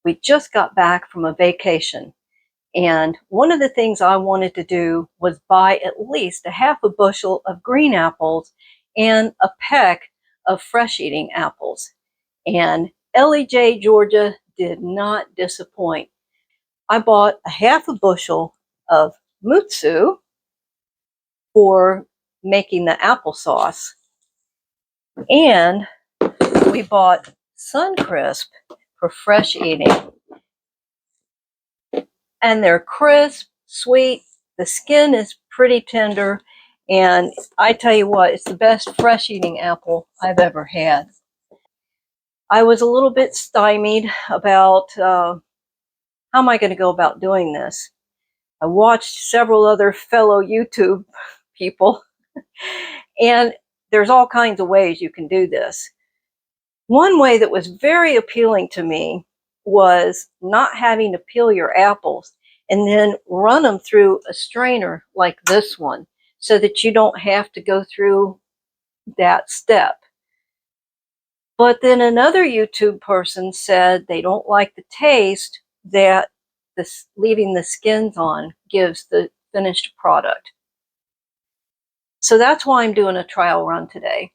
We just got back from a vacation, and one of the things I wanted to do was buy at least a half a bushel of green apples and a peck of fresh eating apples. And Ellijay, Georgia did not disappoint. I bought a half a bushel of mutsu for making the applesauce, and we bought Suncrisp for fresh eating. And they're crisp, sweet, the skin is pretty tender, and I tell you what, it's the best fresh eating apple I've ever had. I was a little bit stymied about how am I going to go about doing this. I watched several other fellow YouTube people, and there's all kinds of ways you can do this. One way that was very appealing to me was not having to peel your apples and then run them through a strainer like this one so that you don't have to go through that step. But then another YouTube person said they don't like the taste that leaving the skins on gives the finished product. So that's why I'm doing a trial run today.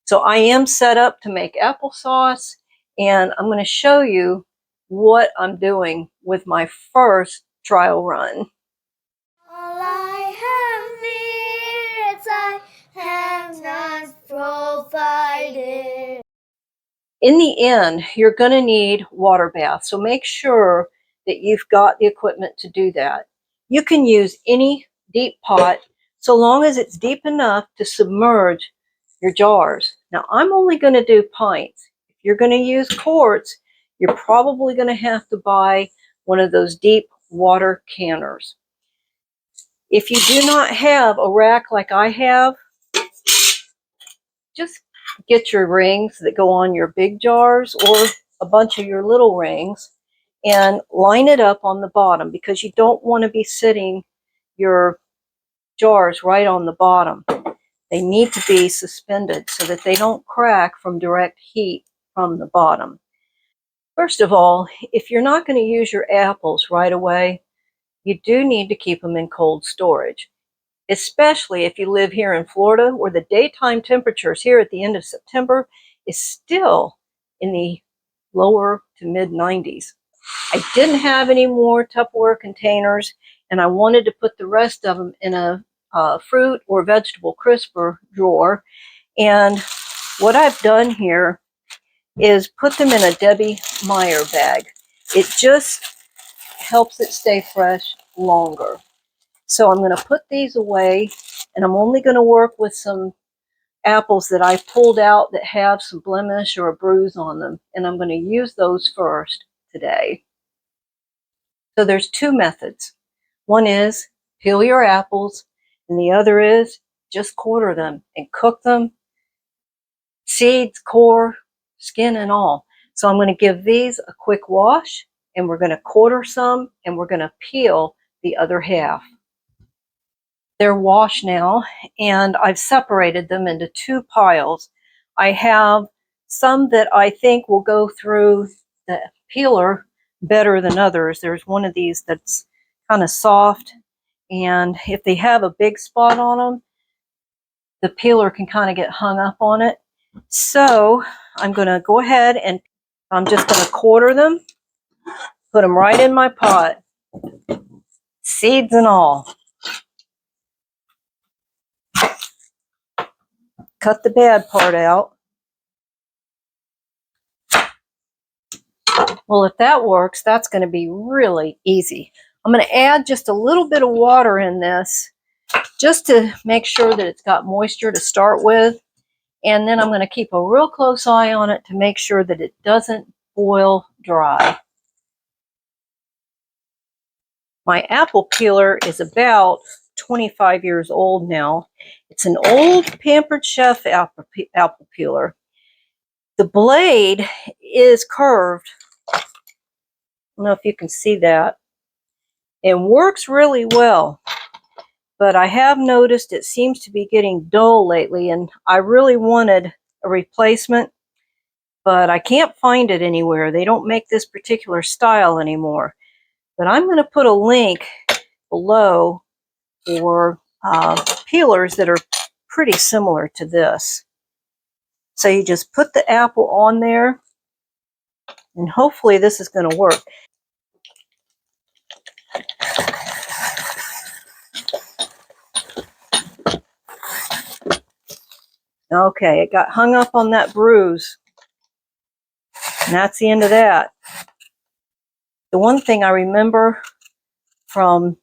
So I am set up to make applesauce, and I'm going to show you what I'm doing with my first trial run. All I have needs, I have not provided. In the end, you're going to need water bath, so make sure that you've got the equipment to do that. You can use any deep pot so long as it's deep enough to submerge your jars. Now, I'm only going to do pints. If you're going to use quarts, you're probably going to have to buy one of those deep water canners. If you do not have a rack like I have, just get your rings that go on your big jars or a bunch of your little rings and line it up on the bottom, because you don't want to be sitting your jars right on the bottom. They need to be suspended so that they don't crack from direct heat from the bottom. First of all, if you're not going to use your apples right away, you do need to keep them in cold storage, especially if you live here in Florida, where the daytime temperatures here at the end of September is still in the lower to mid 90s. I didn't have any more Tupperware containers, and I wanted to put the rest of them in a fruit or vegetable crisper drawer. And what I've done here is put them in a Debbie Meyer bag. It just helps it stay fresh longer. So I'm going to put these away, and I'm only going to work with some apples that I pulled out that have some blemish or a bruise on them, and I'm going to use those first today. So there's two methods. One is peel your apples, and the other is just quarter them and cook them, seeds, core, skin, and all. So I'm going to give these a quick wash, and we're going to quarter some, and we're going to peel the other half. They're washed now, and I've separated them into two piles. I have some that I think will go through the peeler better than others. There's one of these that's kind of soft, and if they have a big spot on them, the peeler can kind of get hung up on it. So I'm going to go ahead and I'm just going to quarter them, put them right in my pot, seeds and all. Cut the bad part out. Well, if that works, that's going to be really easy. I'm going to add just a little bit of water in this just to make sure that it's got moisture to start with. And then I'm going to keep a real close eye on it to make sure that it doesn't boil dry. My apple peeler is about 25 years old now. It's an old Pampered Chef apple peeler. The blade is curved. I don't know if you can see that. It works really well, but I have noticed it seems to be getting dull lately, and I really wanted a replacement. but I can't find it anywhere. They don't make this particular style anymore. But I'm going to put a link below for peelers that are pretty similar to this. So you just put the apple on there, and hopefully this is going to work. Okay, it got hung up on that bruise, and that's the end of that. The one thing I remember from,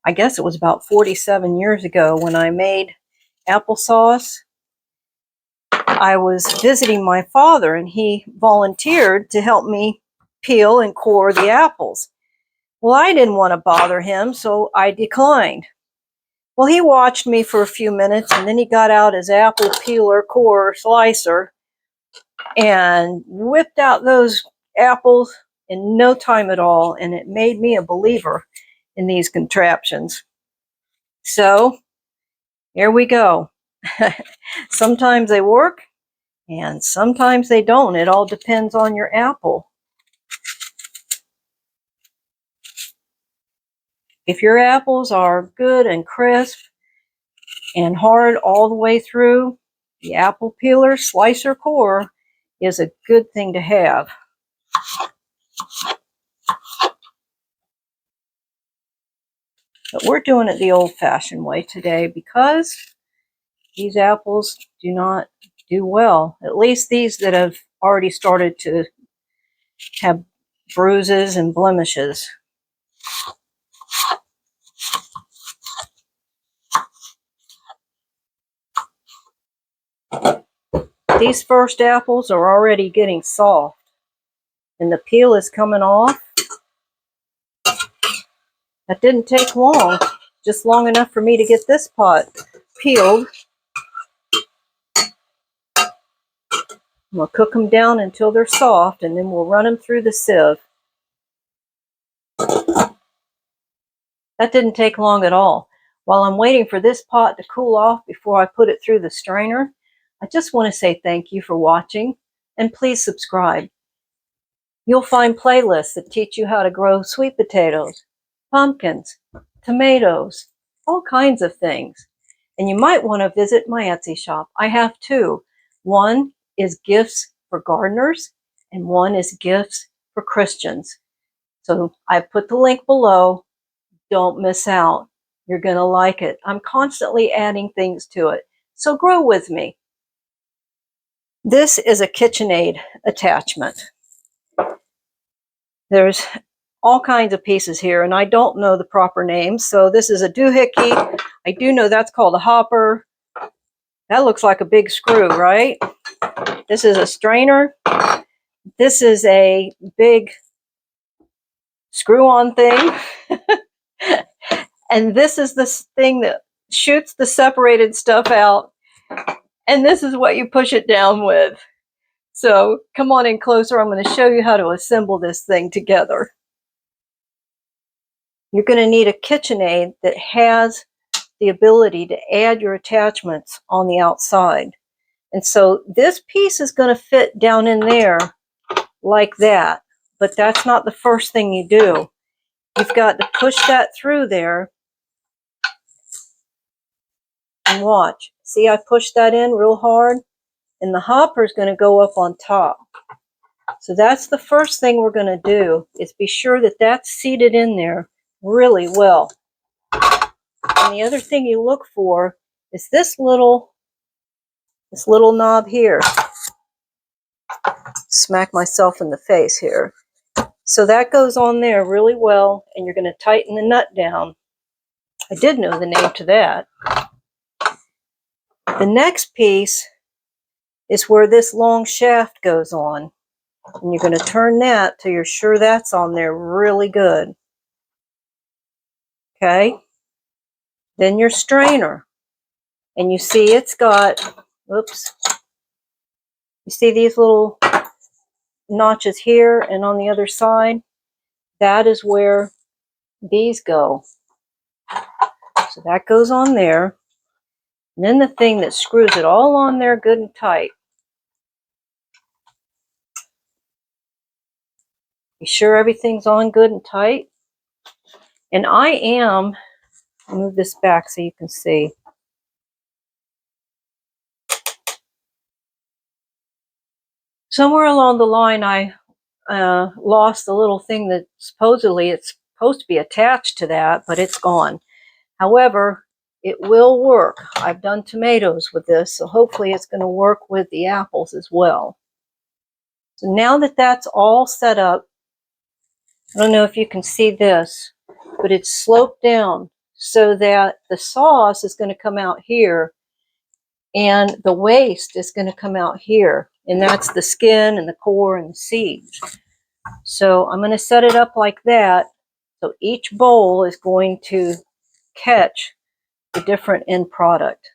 I guess it was about 47 years ago when I made applesauce, I was visiting my father and he volunteered to help me peel and core the apples. Well, I didn't want to bother him, so I declined. Well, he watched me for a few minutes and then he got out his apple peeler core slicer and whipped out those apples in no time at all, and it made me a believer in these contraptions. So here we go. Sometimes they work and sometimes they don't. It all depends on your apple. If your apples are good and crisp and hard all the way through, the apple peeler slicer core is a good thing to have. But we're doing it the old-fashioned way today because these apples do not do well. At least these that have already started to have bruises and blemishes. These first apples are already getting soft and the peel is coming off. That didn't take long, just long enough for me to get this pot peeled. We'll cook them down until they're soft and then we'll run them through the sieve. That didn't take long at all. While I'm waiting for this pot to cool off before I put it through the strainer, I just want to say thank you for watching and please subscribe. You'll find playlists that teach you how to grow sweet potatoes, pumpkins, tomatoes, all kinds of things. And you might want to visit my Etsy shop. I have two. One is gifts for gardeners and one is gifts for Christians. So I put the link below. Don't miss out. You're going to like it. I'm constantly adding things to it. So grow with me. This is a KitchenAid attachment. There's all kinds of pieces here, and I don't know the proper names. So this is a doohickey. I do know that's called a hopper. That looks like a big screw, right? This is a strainer. This is a big screw-on thing. And this is this thing that shoots the separated stuff out. And this is what you push it down with. So come on in closer. I'm going to show you how to assemble this thing together. You're going to need a KitchenAid that has the ability to add your attachments on the outside. And so this piece is going to fit down in there like that. But that's not the first thing you do. You've got to push that through there. And watch. See, I pushed that in real hard. And the hopper is going to go up on top. So that's the first thing we're going to do, is be sure that that's seated in there really well. And the other thing you look for is this little knob here. Smack myself in the face here. So that goes on there really well, and you're going to tighten the nut down. I did know the name to that. The next piece is where this long shaft goes on. And you're going to turn that till you're sure that's on there really good. Okay? Then your strainer. And you see it's got, oops, you see these little notches here and on the other side? That is where these go. So that goes on there. And then the thing that screws it all on there good and tight Be sure everything's on good and tight. And I am, I'll move this back so you can see. Somewhere along the line, I lost the little thing that supposedly it's supposed to be attached to that, but it's gone. However, it will work. I've done tomatoes with this, so hopefully it's going to work with the apples as well. So now that that's all set up, I don't know if you can see this, but it's sloped down so that the sauce is going to come out here and the waste is going to come out here. And that's the skin and the core and the seeds. So I'm going to set it up like that. So each bowl is going to catch the different end product.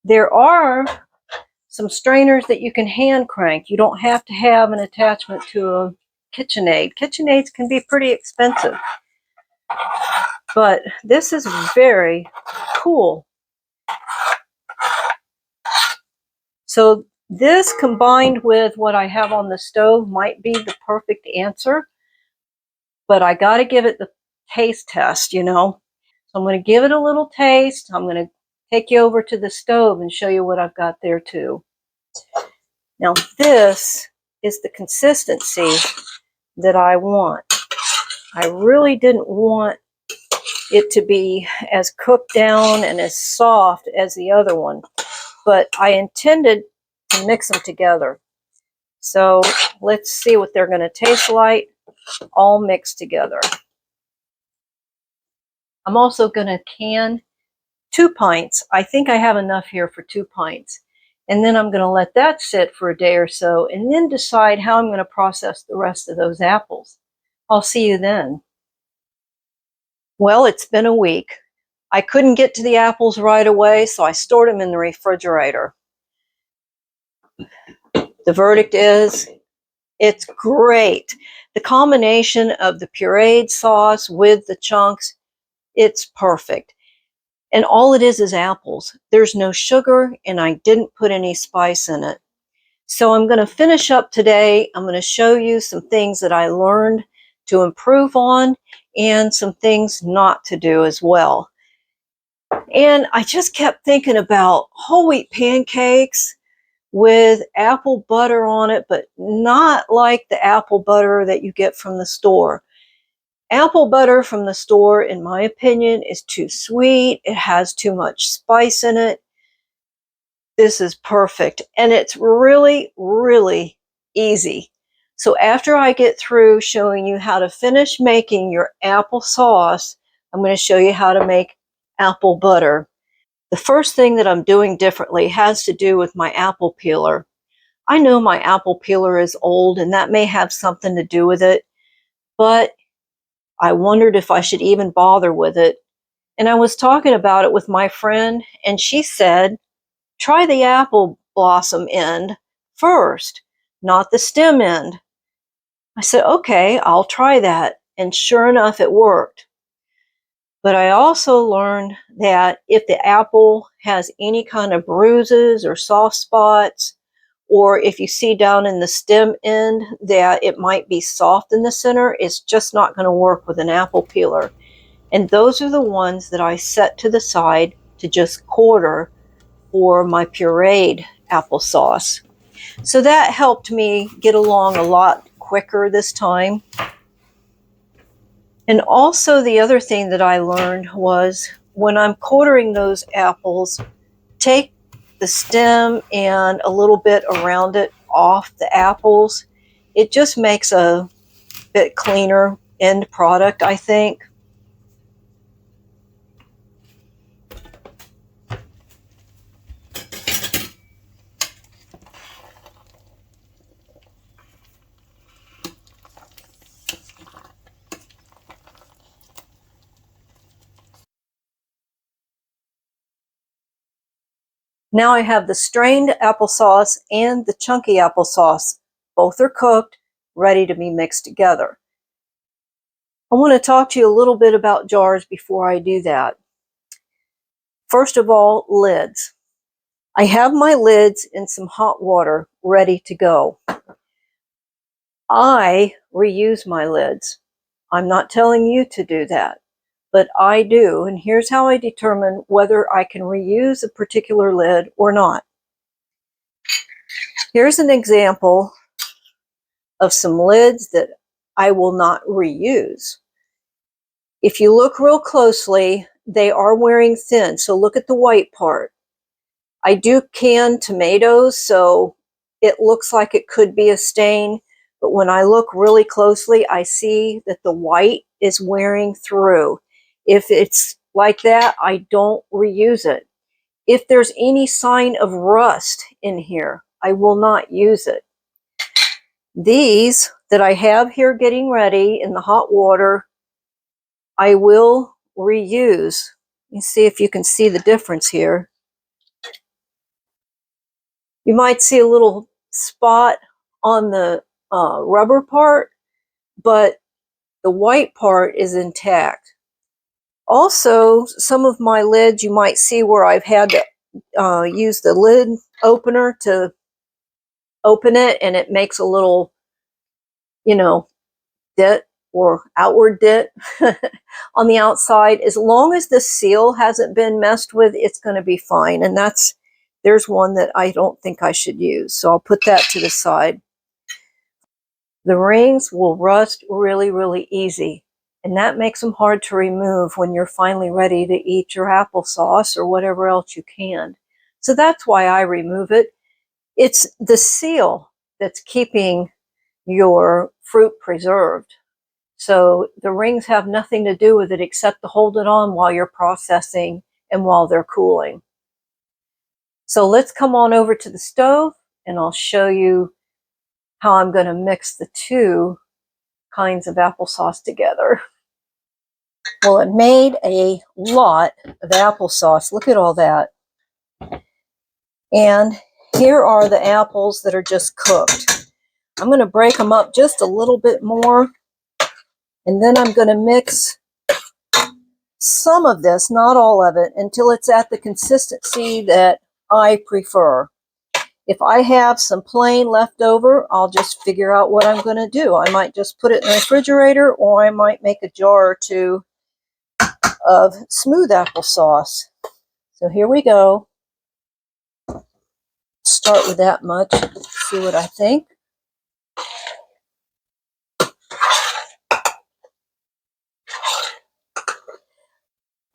There are some strainers that you can hand crank. You don't have to have an attachment to a KitchenAid. KitchenAids can be pretty expensive, but this is very cool. So this combined with what I have on the stove might be the perfect answer, but I got to give it the taste test, you know. So I'm going to give it a little taste. I'm going to take you over to the stove and show you what I've got there too. Now this is the consistency that I want. I really didn't want it to be as cooked down and as soft as the other one, but I intended to mix them together. So let's see what they're going to taste like all mixed together. I'm also going to can 2 pints. I think I have enough here for 2 pints. And then I'm going to let that sit for a day or so and then decide how I'm going to process the rest of those apples. I'll see you then. Well, it's been a week. I couldn't get to the apples right away, so I stored them in the refrigerator. The verdict is, it's great. The combination of the pureed sauce with the chunks, it's perfect. And all it is apples. There's no sugar, and I didn't put any spice in it. So I'm going to finish up today. I'm going to show you some things that I learned to improve on and some things not to do as well. And I just kept thinking about whole wheat pancakes with apple butter on it, but not like the apple butter that you get from the store. Apple butter from the store, in my opinion, is too sweet. It has too much spice in it. This is perfect. And it's really, really easy. So after I get through showing you how to finish making your applesauce, I'm going to show you how to make apple butter. The first thing that I'm doing differently has to do with my apple peeler. I know my apple peeler is old, and that may have something to do with it, but I wondered if I should even bother with it. And I was talking about it with my friend, and she said, try the apple blossom end first, not the stem end. I said, okay, I'll try that. And sure enough, it worked. But I also learned that if the apple has any kind of bruises or soft spots, or if you see down in the stem end that it might be soft in the center, it's just not going to work with an apple peeler. And those are the ones that I set to the side to just quarter for my pureed applesauce. So that helped me get along a lot quicker this time. And also the other thing that I learned was when I'm quartering those apples, take the stem and a little bit around it off the apples. It just makes a bit cleaner end product, I think. Now I have the strained applesauce and the chunky applesauce. Both are cooked, ready to be mixed together. I want to talk to you a little bit about jars before I do that. First of all, lids. I have my lids in some hot water ready to go. I reuse my lids. I'm not telling you to do that, but I do, and here's how I determine whether I can reuse a particular lid or not. Here's an example of some lids that I will not reuse. If you look real closely, they are wearing thin, so look at the white part. I do can tomatoes, so it looks like it could be a stain, but when I look really closely, I see that the white is wearing through. If it's like that, I don't reuse it. If there's any sign of rust in here, I will not use it. These that I have here getting ready in the hot water, I will reuse. Let me see if you can see the difference here. You might see a little spot on the rubber part, but the white part is intact. Also, some of my lids, you might see where I've had to use the lid opener to open it, and it makes a little, dent or outward dent on the outside. As long as the seal hasn't been messed with, it's going to be fine. And there's one that I don't think I should use. So I'll put that to the side. The rings will rust really, really easy. And that makes them hard to remove when you're finally ready to eat your applesauce or whatever else you can. So that's why I remove it. It's the seal that's keeping your fruit preserved. So the rings have nothing to do with it except to hold it on while you're processing and while they're cooling. So let's come on over to the stove and I'll show you how I'm going to mix the two kinds of applesauce together. Well, it made a lot of applesauce. Look at all that. And here are the apples that are just cooked. I'm going to break them up just a little bit more. And then I'm going to mix some of this, not all of it, until it's at the consistency that I prefer. If I have some plain left over, I'll just figure out what I'm going to do. I might just put it in the refrigerator, or I might make a jar or two of smooth applesauce. So here we go. Start with that much, see what I think.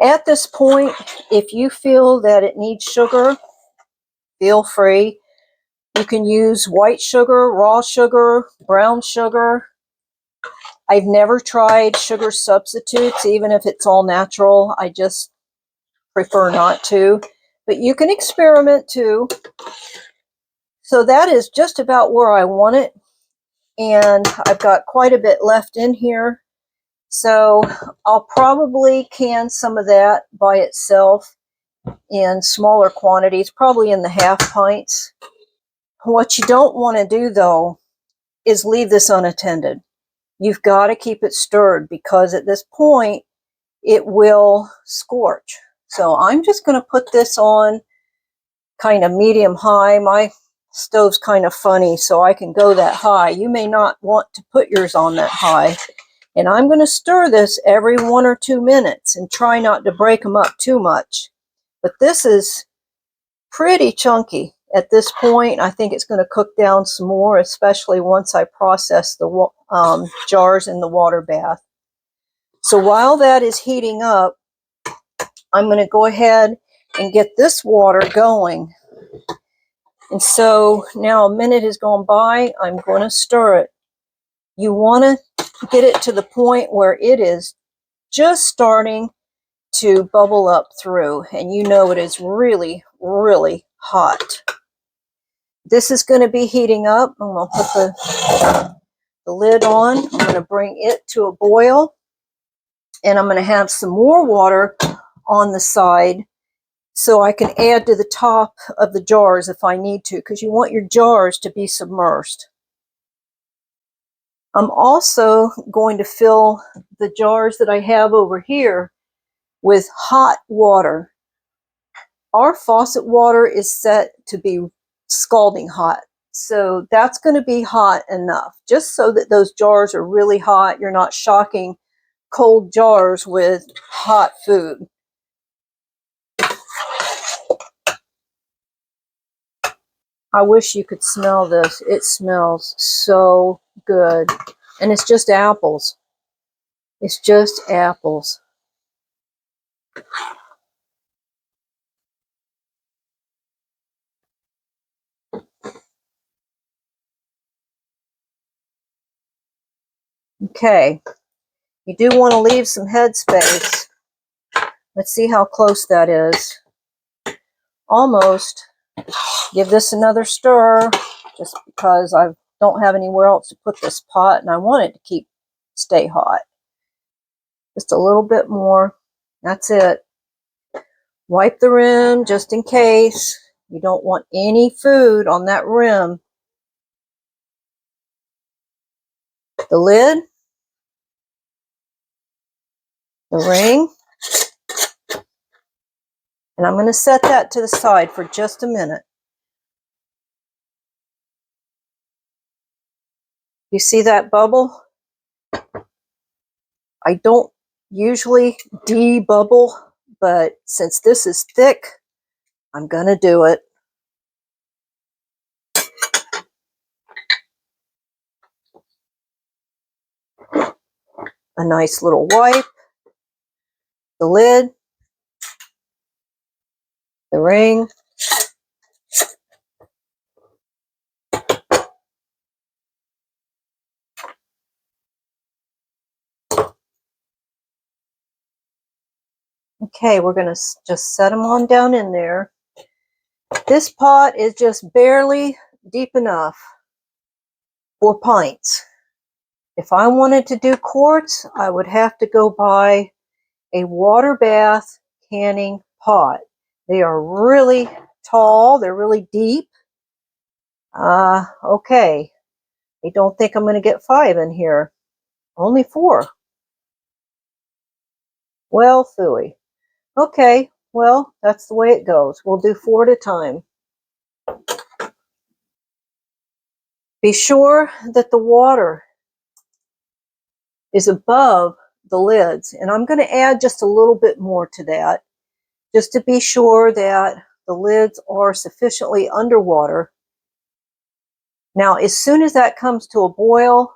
At this point, if you feel that it needs sugar, feel free. You can use white sugar, raw sugar, brown sugar. I've never tried sugar substitutes, even if it's all natural. I just prefer not to. But you can experiment too. So that is just about where I want it. And I've got quite a bit left in here. So I'll probably can some of that by itself in smaller quantities, probably in the half pints. What you don't want to do, though, is leave this unattended. You've got to keep it stirred because at this point, it will scorch. So I'm just going to put this on kind of medium high. My stove's kind of funny, so I can go that high. You may not want to put yours on that high. And I'm going to stir this every 1 or 2 minutes and try not to break them up too much. But this is pretty chunky at this point. I think it's going to cook down some more, especially once I process the jars in the water bath. So while that is heating up, I'm going to go ahead and get this water going. And so now a minute has gone by. I'm going to stir it. You want to get it to the point where it is just starting to bubble up through, and you know it is really, really hot. This is going to be heating up. I'm going to put the lid on. I'm going to bring it to a boil, and I'm going to have some more water on the side so I can add to the top of the jars if I need to, because you want your jars to be submerged. I'm also going to fill the jars that I have over here with hot water. Our faucet water is set to be scalding hot, so that's going to be hot enough, just so that those jars are really hot. You're not shocking cold jars with hot food. I wish you could smell this. It smells so good. And it's just apples. It's just apples. Okay. You do want to leave some headspace. Let's see how close that is. Almost. Give this another stir, just because I don't have anywhere else to put this pot, and I want it to stay hot. Just a little bit more. That's it. Wipe the rim just in case. You don't want any food on that rim. The lid. The ring. And I'm going to set that to the side for just a minute. You see that bubble? I don't usually de-bubble, but since this is thick, I'm going to do it. A nice little wipe. The lid. The ring. Okay, we're going to just set them on down in there. This pot is just barely deep enough for pints. If I wanted to do quarts, I would have to go buy a water bath canning pot. They are really tall. They're really deep. Okay. I don't think I'm going to get 5 in here. Only 4. Well, phooey. Okay, well, that's the way it goes. We'll do 4 at a time. Be sure that the water is above the lids, and I'm going to add just a little bit more to that, just to be sure that the lids are sufficiently underwater. Now, as soon as that comes to a boil,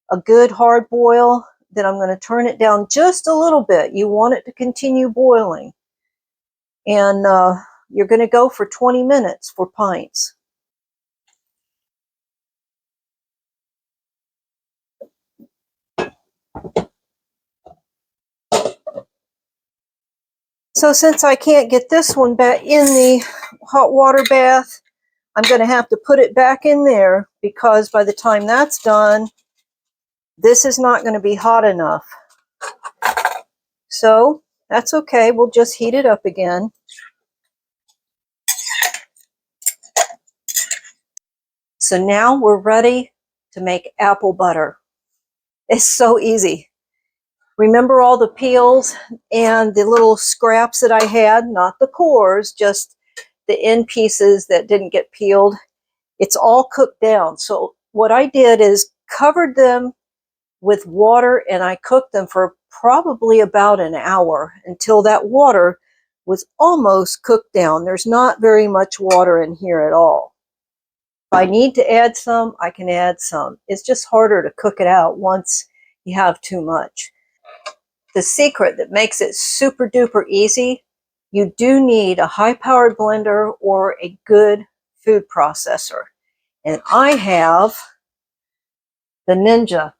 a good hard boil, then I'm going to turn it down just a little bit. You want it to continue boiling. And you're going to go for 20 minutes for pints. So since I can't get this one back in the hot water bath, I'm going to have to put it back in there, because by the time that's done, this is not going to be hot enough. So that's okay. We'll just heat it up again. So now we're ready to make apple butter. It's so easy. Remember all the peels and the little scraps that I had? Not the cores, just the end pieces that didn't get peeled. It's all cooked down. So what I did is covered them with water, and I cooked them for probably about an hour until that water was almost cooked down. There's not very much water in here at all. If I need to add some, I can add some. It's just harder to cook it out once you have too much. The secret that makes it super duper easy, you do need a high-powered blender or a good food processor. And I have the Ninja,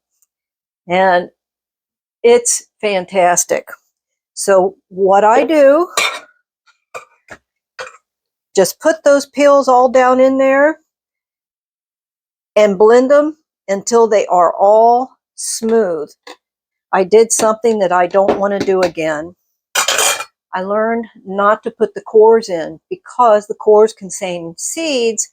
and it's fantastic. So what I do, just put those peels all down in there and blend them until they are all smooth. I did something that I don't want to do again. I learned not to put the cores in because the cores contain seeds,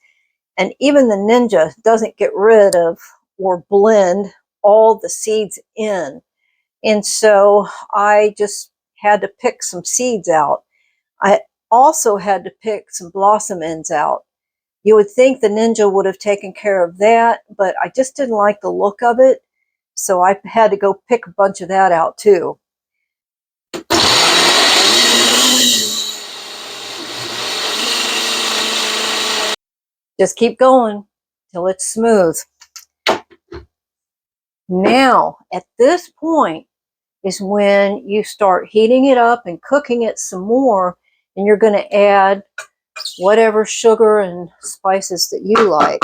and even the Ninja doesn't get rid of or blend all the seeds in. And so I just had to pick some seeds out. I also had to pick some blossom ends out. You would think the Ninja would have taken care of that, but I just didn't like the look of it. So I had to go pick a bunch of that out too. Just keep going till it's smooth. Now, at this point is when you start heating it up and cooking it some more, and you're going to add whatever sugar and spices that you like.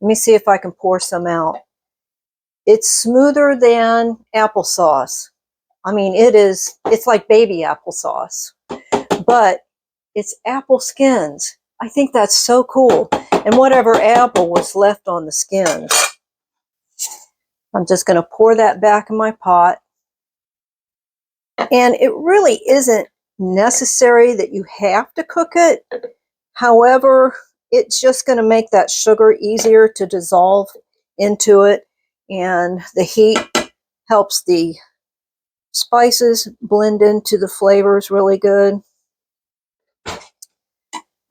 Let me see if I can pour some out. It's smoother than applesauce. I mean, it's like baby applesauce, but it's apple skins. I think that's so cool. And whatever apple was left on the skins. I'm just going to pour that back in my pot. And it really isn't necessary that you have to cook it. However, it's just going to make that sugar easier to dissolve into it. And the heat helps the spices blend into the flavors really good.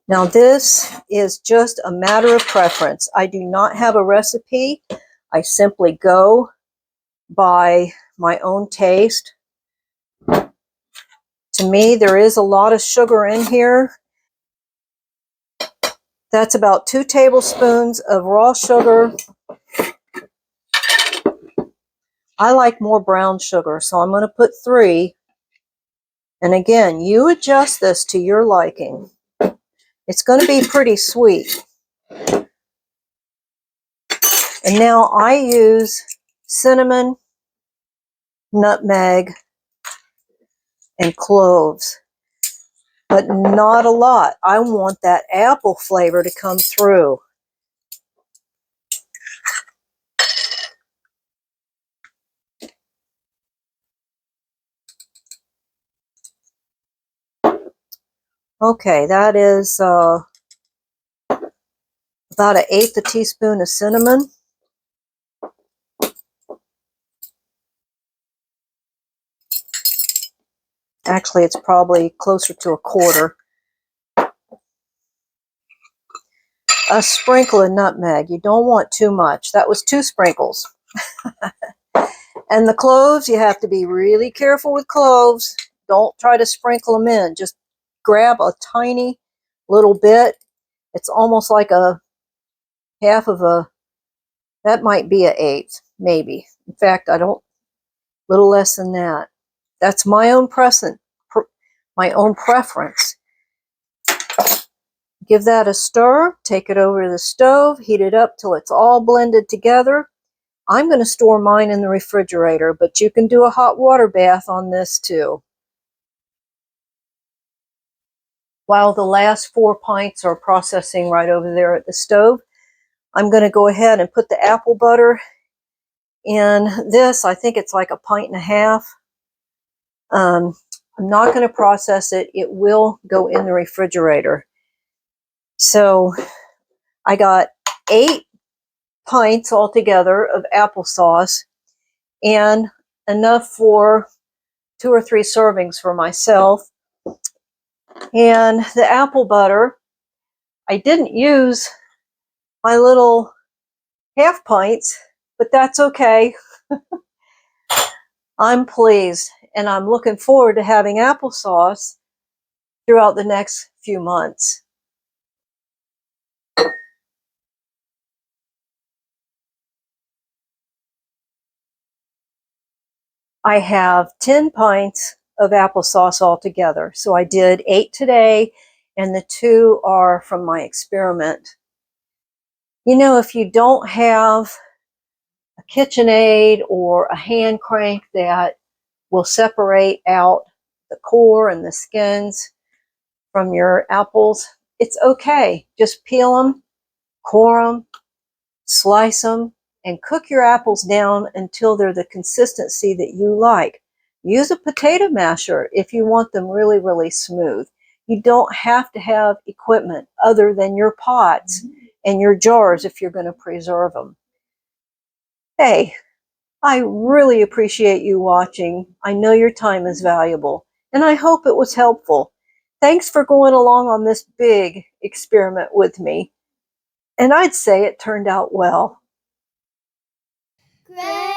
Now this is just a matter of preference. I do not have a recipe. I simply go by my own taste. To me, there is a lot of sugar in here. That's about 2 tablespoons of raw sugar. I like more brown sugar, so I'm going to put 3. And again, you adjust this to your liking. It's going to be pretty sweet. And now I use cinnamon, nutmeg, and cloves, but not a lot. I want that apple flavor to come through. Okay, that is about 1/8 teaspoon of cinnamon. Actually, it's probably closer to 1/4. A sprinkle of nutmeg. You don't want too much. That was 2 sprinkles. And the cloves, you have to be really careful with cloves. Don't try to sprinkle them in. Just grab a tiny little bit. It's almost like a half of a, that might be 1/8, maybe. In fact, I don't, little less than that. That's my own preference. Give that a stir, take it over to the stove, heat it up till it's all blended together. I'm going to store mine in the refrigerator, but you can do a hot water bath on this too. While the last 4 pints are processing right over there at the stove, I'm going to go ahead and put the apple butter in this. I think it's like 1.5 pints. I'm not going to process it. It will go in the refrigerator. So I got 8 pints altogether of applesauce and enough for 2 or 3 servings for myself. And the apple butter, I didn't use my little half pints, but that's okay. I'm pleased, and I'm looking forward to having applesauce throughout the next few months. I have 10 pints of applesauce altogether. So I did 8 today, and the 2 are from my experiment. You know, if you don't have a KitchenAid or a hand crank that will separate out the core and the skins from your apples, it's okay. Just peel them, core them, slice them, and cook your apples down until they're the consistency that you like. Use a potato masher if you want them really, really smooth. You don't have to have equipment other than your pots and your jars if you're going to preserve them. Hey, I really appreciate you watching. I know your time is valuable, and I hope it was helpful. Thanks for going along on this big experiment with me. And I'd say it turned out well. Great.